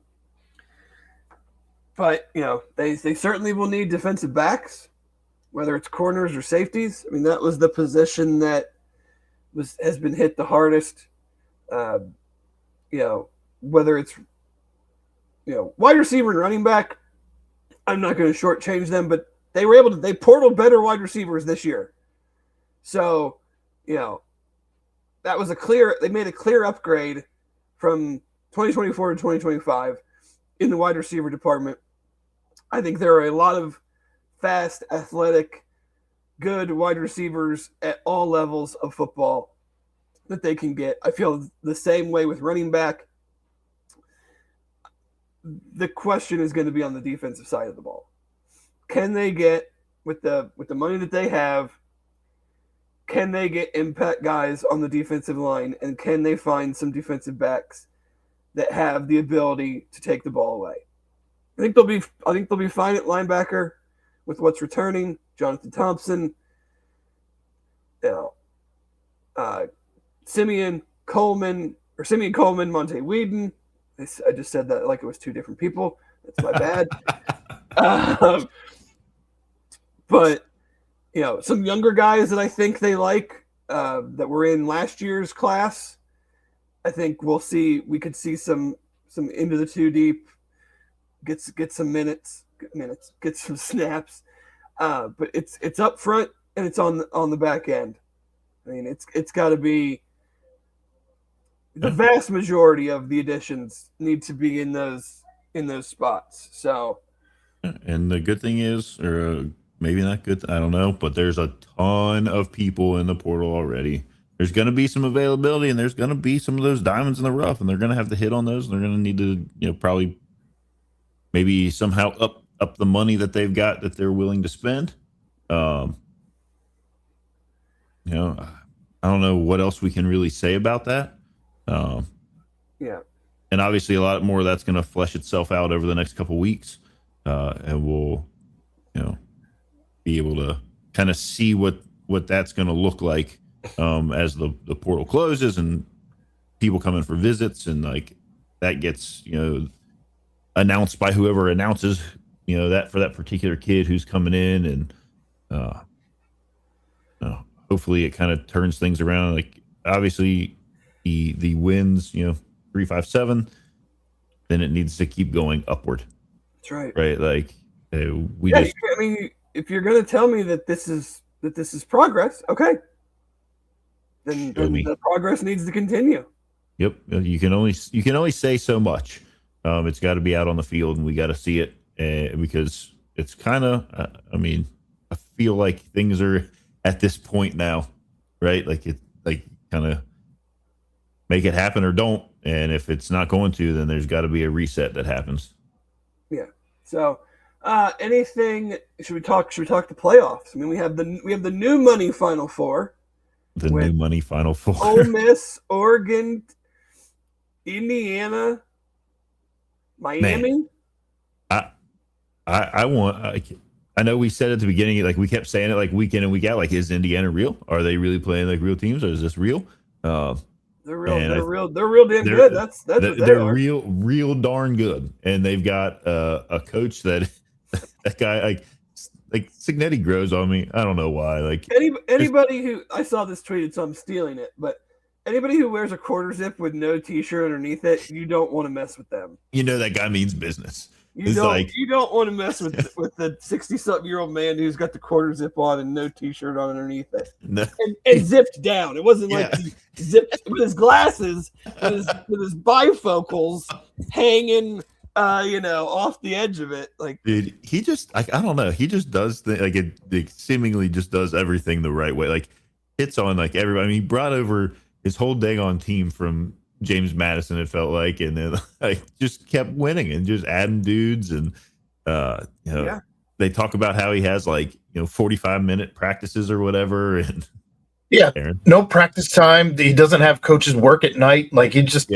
they certainly will need defensive backs, whether it's corners or safeties. I mean, that was the position that has been hit the hardest. Whether it's, wide receiver and running back, I'm not going to shortchange them, but they portaled better wide receivers this year. So, that was they made a clear upgrade from 2024 to 2025 in the wide receiver department. I think there are a lot of fast, athletic, good wide receivers at all levels of football that they can get. I feel the same way with running back. The question is going to be on the defensive side of the ball. Can they get with the money that they have? Can they get impact guys on the defensive line, and can they find some defensive backs that have the ability to take the ball away? I think they'll be fine at linebacker with what's returning. Jonathan Thompson, Simeon Coleman, Monte Whedon. I just said that like it was 2 different people. That's my bad. But some younger guys that I think they like that were in last year's class. I think we could see some into the 2 deep, get some minutes, get some snaps. But it's up front and it's on the back end. I mean, it's got to be the vast majority of the additions need to be in those spots. So, and the good thing is, or maybe not good, I don't know, but there's a ton of people in the portal already. There's going to be some availability, and there's going to be some of those diamonds in the rough, and they're going to have to hit on those. And they're going to need to, probably maybe somehow up the money that they've got that they're willing to spend. I don't know what else we can really say about that. Um, Yeah. and obviously, a lot more of that's going to flesh itself out over the next couple weeks, and we'll, be able to kind of see what that's going to look like as the portal closes and people come in for visits, and like that gets announced by whoever announces that for that particular kid who's coming in, and uh, hopefully it kind of turns things around. Like obviously the wins 357, then it needs to keep going upward. That's right. Right, like we Yeah, just I mean, if you're going to tell me that this is progress, okay, then show me. the progress needs to continue. Yep, you can only say so much. It's got to be out on the field, and we got to see it because it's kind of. I mean, I feel like things are at this point now, right? Like it, like kind of make it happen or don't, and if it's not going to, then there's got to be a reset that happens. Yeah. So, anything? Should we talk? Should we talk the playoffs? I mean, we have the new money Final Four The with new money Final Four. Ole Miss, Oregon, Indiana, Man, Miami. I I want. I know we said at the beginning, like we kept saying it, like week in and week out, like is Indiana real? Are they really playing like real teams, or is this real? They're real. And They're real. They're real damn good. That's what they they're are. real darn good, and they've got a coach that that guy like Signetti grows on me. I don't know why. Like Anybody who I saw this tweeted, so I'm stealing it, but anybody who wears a quarter zip with no t-shirt underneath it, you don't want to mess with them. that guy means business. You don't want to mess with the 60-something-year-old man who's got the quarter zip on and no t-shirt on underneath it, No, and zipped down. It wasn't like he zipped with his glasses, with his bifocals hanging, off the edge of it. Like, dude, he just like I don't know. He just does it seemingly just does everything the right way. Like hits on like everybody. I mean, he brought over his whole Dagon team from James Madison, it felt like, and then like just kept winning and just adding dudes, and they talk about how he has 45-minute practices or whatever, and no practice time. He doesn't have coaches work at night. Like he just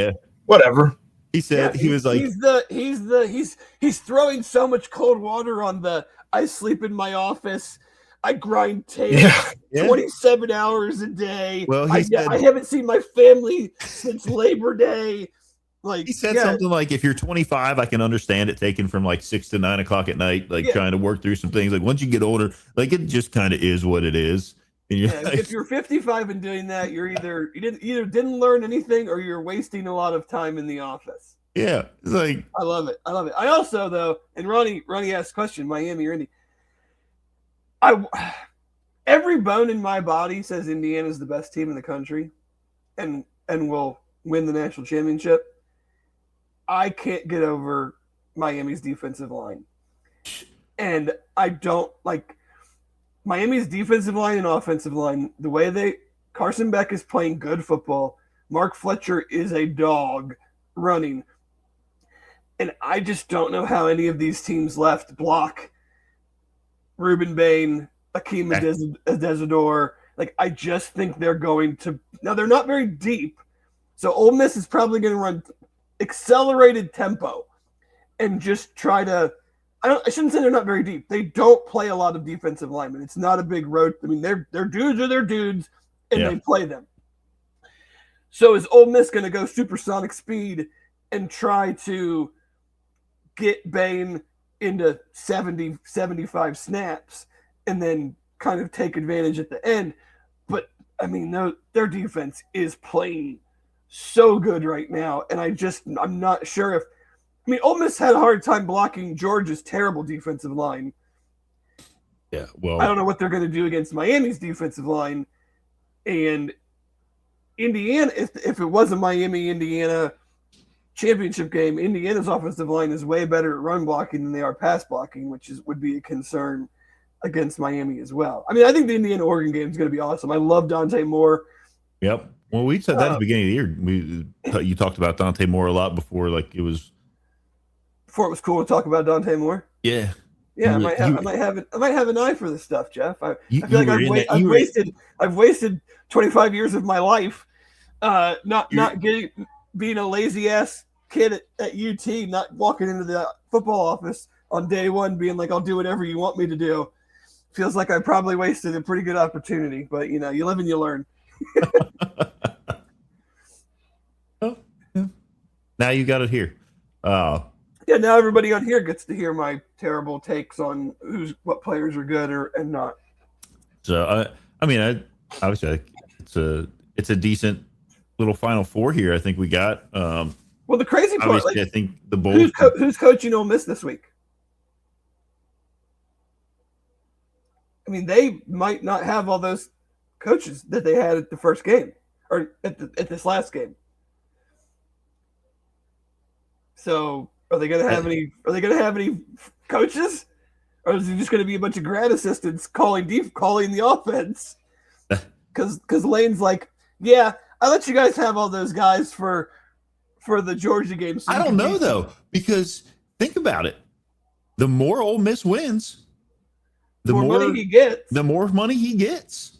whatever. He said he was like he's throwing so much cold water on the I sleep in my office. I grind tape 27 hours a day. Well, I haven't seen my family since Labor Day. Like he said something like, if you're 25, I can understand it taking from 6 to 9 o'clock at night, trying to work through some things. Like once you get older, it just kind of is what it is. And if you're 55 and doing that, you're either didn't learn anything or you're wasting a lot of time in the office. Yeah, it's like I love it. I also though, and Ronnie asked a question, Miami or Indy. Every bone in my body says Indiana's the best team in the country, and will win the national championship. I can't get over Miami's defensive line, and I don't like Miami's defensive line and offensive line. The way Carson Beck is playing good football. Mark Fletcher is a dog running, and I just don't know how any of these teams left block Ruben Bain, Akeem Adesador. I just think they're going to. Now, they're not very deep, so Ole Miss is probably going to run accelerated tempo and just try to. I shouldn't say they're not very deep. They don't play a lot of defensive linemen. It's not a big road. I mean, their dudes are their dudes, and they play them. So is Ole Miss going to go supersonic speed and try to get Bain into 70, 75 snaps and then kind of take advantage at the end? But I mean, their defense is playing so good right now, and I'm not sure if Ole Miss had a hard time blocking Georgia's terrible defensive line. Yeah, well, I don't know what they're going to do against Miami's defensive line. And Indiana, if it was a Miami-Indiana championship game, Indiana's offensive line is way better at run blocking than they are pass blocking, which would be a concern against Miami as well. I mean, I think the Indiana-Oregon game is going to be awesome. I love Dante Moore. Yep. Well, we said that at the beginning of the year. You talked about Dante Moore a lot before, before it was cool to talk about Dante Moore. Yeah. Yeah, I might have an eye for this stuff, Jeff. I feel like I've wasted 25 years of my life not being a lazy ass kid at UT, not walking into the football office on day one being like, I'll do whatever you want me to do. Feels like I probably wasted a pretty good opportunity, but you live and you learn. Oh, yeah. Now you got it here. Yeah, now everybody on here gets to hear my terrible takes on what players are good and not. So obviously it's a decent little Final Four here. I think we got. Well, the crazy part, I think the Bulls. Who's coaching Ole Miss this week? I mean, they might not have all those coaches that they had at the first game or at this last game. So, are they going to have any? Are they going to have any coaches, or is it just going to be a bunch of grad assistants calling the offense? Because Lane's like, yeah, I let you guys have all those guys for the Georgia game. So I don't know though, because think about it: the more Ole Miss wins, the more money he gets. The more money he gets.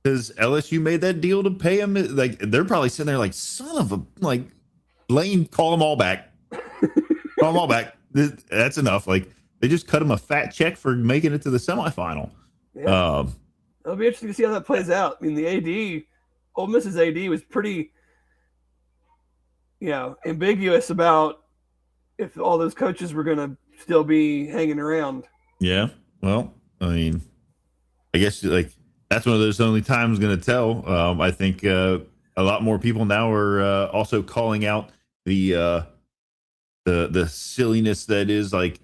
Because LSU made that deal to pay him. Like they're probably sitting there like, son of a Lane, call them all back. Call them all back. That's enough. Like they just cut him a fat check for making it to the semifinal. Yeah. It'll be interesting to see how that plays out. I mean, the Ole Miss's AD was pretty, ambiguous about if all those coaches were going to still be hanging around. Yeah. Well, I mean, I guess that's one of those only times going to tell. I think a lot more people now are also calling out the silliness that is like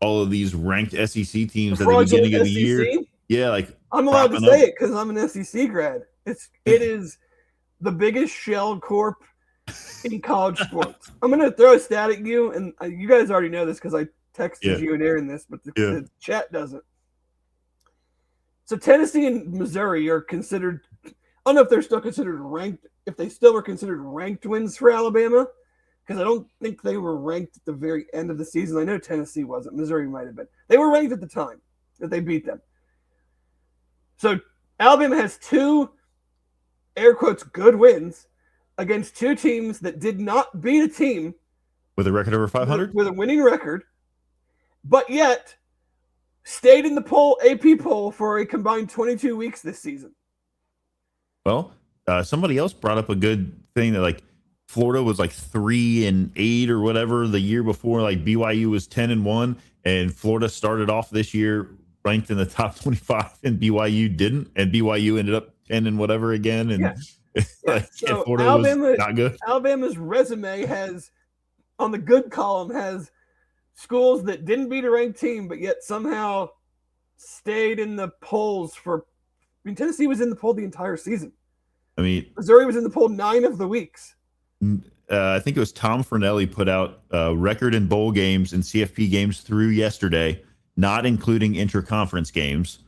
all of these ranked SEC teams at the beginning of the year. Yeah, like I'm allowed to say it because I'm an SEC grad. It is the biggest shell corp in college sports. I'm going to throw a stat at you, and you guys already know this because I texted you and Aaron this, but the chat doesn't. So Tennessee and Missouri are considered. I don't know if they're still considered ranked. If they still were considered ranked wins for Alabama, because I don't think they were ranked at the very end of the season. I know Tennessee wasn't. Missouri might have been. They were ranked at the time that they beat them. So Alabama has 2, air quotes, good wins against 2 teams that did not beat a team with a record over 500, with a winning record, but yet stayed in the AP poll for a combined 22 weeks this season. Well, somebody else brought up a good thing that Florida was 3-8 or whatever the year before. BYU was 10-1, and Florida started off this year ranked in the top 25, and BYU didn't, and BYU ended up 10 and whatever again, and so Florida was not good. Alabama's resume has, on the good column, has schools that didn't beat a ranked team, but yet somehow stayed in the polls for. I mean, Tennessee was in the poll the entire season. I mean, Missouri was in the poll 9 of the weeks. I think it was Tom Fornelli put out record in bowl games and CFP games through yesterday, not including interconference games.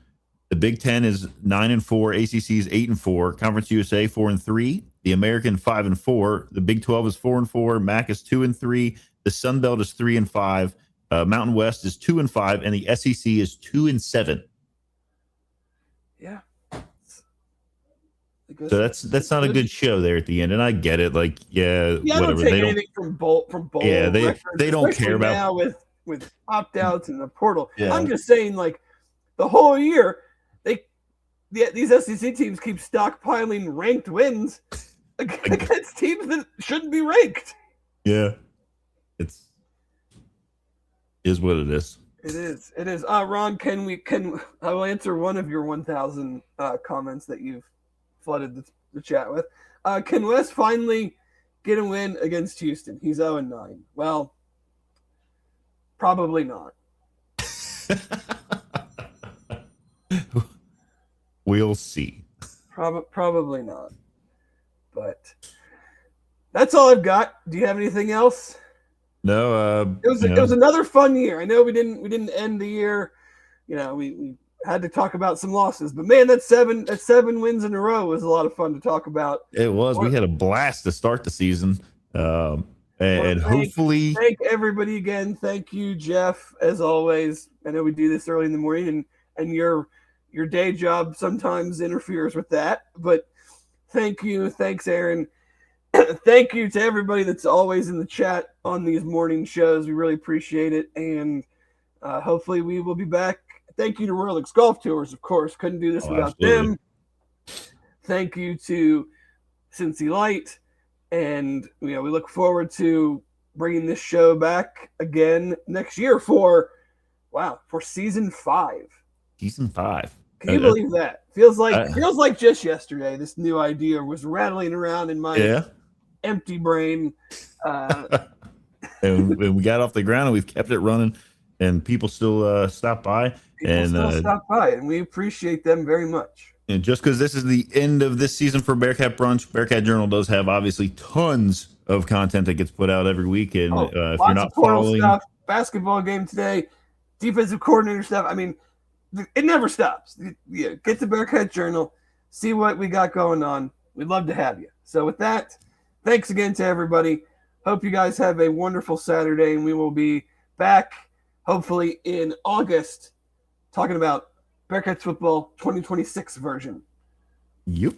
The Big Ten is 9-4, ACC is 8-4, Conference USA 4-3, the American 5-4, the Big 12 is 4-4, MAC is 2-3, the Sun Belt is 3-5, Mountain West is 2-5, and the SEC is 2-7. Yeah. So that's not a good show there at the end, and I get it. I whatever. Don't take anything from bowl. Yeah, they don't care about now with opt outs and the portal. Yeah. I'm just saying, the whole year these SEC teams keep stockpiling ranked wins against teams that shouldn't be ranked. Yeah, is what it is. It is. Ron, I will answer one of your 1,000 comments that you've flooded the chat with. Can Wes finally get a win against Houston? He's 0-9. Well, probably not. We'll see. Probably not. But that's all I've got. Do you have anything else? No. It was another fun year. I know we didn't end the year. We had to talk about some losses, but man, that 7 wins in a row was a lot of fun to talk about. It was. We had a blast to start the season. And hopefully, thank everybody again. Thank you, Jeff, as always. I know we do this early in the morning, and your day job sometimes interferes with that. But thank you. Thanks, Aaron. Thank you to everybody that's always in the chat on these morning shows. We really appreciate it. And hopefully we will be back. Thank you to Royal Oaks Golf Tours, of course. Couldn't do this without them. Thank you to Cincy Light. And we look forward to bringing this show back again next year for season 5. Season 5. Can you believe that? Feels like just yesterday. This new idea was rattling around in my empty brain. And we got off the ground, and we've kept it running, and people still stop by. Stop by, and we appreciate them very much. And just because this is the end of this season for Bearcat Brunch, Bearcat Journal does have obviously tons of content that gets put out every week. And if you're not following stuff, basketball game today, defensive coordinator stuff, I mean, it never stops. Get the Bearcat Journal, see what we got going on. We'd love to have you. So with that, thanks again to everybody. Hope you guys have a wonderful Saturday, and we will be back hopefully in August talking about Bearcats football 2026 version. Yep.